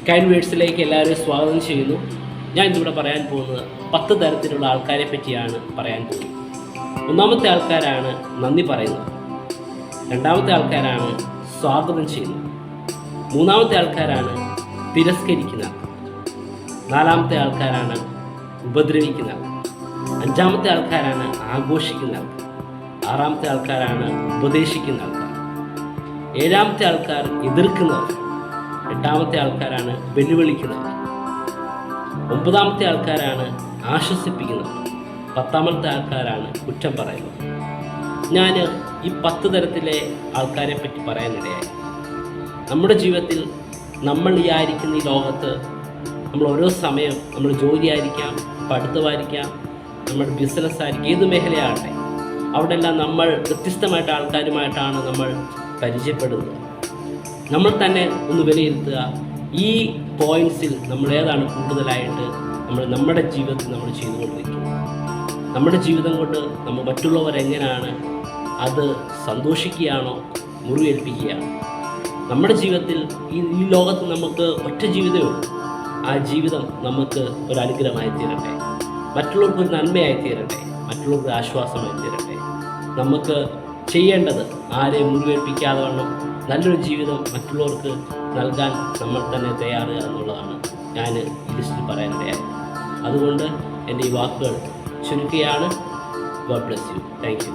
Kind വേർഡ്സിലേക്ക് എല്ലാവരെയും സ്വാഗതം ചെയ്യുന്നു. ഞാൻ ഇന്നിവിടെ പറയാൻ പോകുന്നത് 10 തരത്തിലുള്ള ആൾക്കാരെ പറ്റിയാണ് പറയാൻ പോകുന്നത്. ഒന്നാമത്തെ ആൾക്കാരാണ് നന്ദി പറയുന്നത്. രണ്ടാമത്തെ ആൾക്കാരാണ് സ്വാഗതം ചെയ്യുന്നത്. മൂന്നാമത്തെ ആൾക്കാരാണ് തിരസ്കരിക്കുന്ന ആൾക്കാർ. നാലാമത്തെ ആൾക്കാരാണ് ഉപദ്രവിക്കുന്ന ആൾക്കാർ. അഞ്ചാമത്തെ ആൾക്കാരാണ് ആഘോഷിക്കുന്ന ആൾക്കാർ. ആറാമത്തെ ആൾക്കാരാണ് ഉപദേശിക്കുന്ന ആൾക്കാർ. ഏഴാമത്തെ ആൾക്കാർ എതിർക്കുന്നവർ. എട്ടാമത്തെ ആൾക്കാരാണ് വെല്ലുവിളിക്കുന്നവർ. ഒമ്പതാമത്തെ ആൾക്കാരാണ് ആശ്വസിപ്പിക്കുന്നവർ. പത്താമത്തെ ആൾക്കാരാണ് കുറ്റം പറയുന്നത്. ഞാൻ ഈ 10 തരത്തിലെ ആൾക്കാരെ പറ്റി പറയാനിടയായി. നമ്മുടെ ജീവിതത്തിൽ നമ്മൾ ഈ ആയിരിക്കുന്ന ഈ ലോകത്ത് നമ്മൾ ഓരോ സമയം നമ്മൾ ജോലിയായിരിക്കാം, പഠിത്തമായിരിക്കാം, നമ്മുടെ ബിസിനസ്സായിരിക്കും, ഏത് മേഖലയാകട്ടെ, അവിടെ എല്ലാം നമ്മൾ വ്യത്യസ്തമായിട്ട് ആൾക്കാരുമായിട്ടാണ് നമ്മൾ പരിചയപ്പെടുന്നത്. നമ്മൾ തന്നെ ഒന്ന് വിലയിരുത്തുക, ഈ പോയിൻറ്റ്സിൽ നമ്മൾ ഏതാണ് കൂടുതലായിട്ട് നമ്മുടെ ജീവിതത്തിൽ നമ്മൾ ചെയ്തുകൊണ്ടിരിക്കുന്നത്. നമ്മുടെ ജീവിതം കൊണ്ട് നമ്മൾ മറ്റുള്ളവരെങ്ങനെയാണ് അത് സന്തോഷിക്കുകയാണോ മുറിവേൽപ്പിക്കുകയാണോ? നമ്മുടെ ജീവിതത്തിൽ ഈ ലോകത്ത് നമുക്ക് ഒറ്റ ജീവിതമേ ഉള്ളൂ. ആ ജീവിതം നമുക്ക് ഒരു അനുഗ്രഹമായി തീരട്ടെ, മറ്റുള്ളവർക്ക് ഒരു നന്മയായി തീരട്ടെ, മറ്റുള്ളവർക്ക് ആശ്വാസമായി തീരട്ടെ. നമുക്ക് ചെയ്യേണ്ടത് ആരെയും മുറിവേൽപ്പിക്കാതെ വണ്ണം നല്ലൊരു ജീവിതം മറ്റുള്ളവർക്ക് നൽകാൻ നമ്മൾ തന്നെ തയ്യാറുക എന്നുള്ളതാണ് ഞാൻ ഈ ലിസ്റ്റിൽ പറയാനിടയായത്. അതുകൊണ്ട് എൻ്റെ ഈ വാക്കുകൾ ചുരുക്കുകയാണ്. God bless you. Thank U.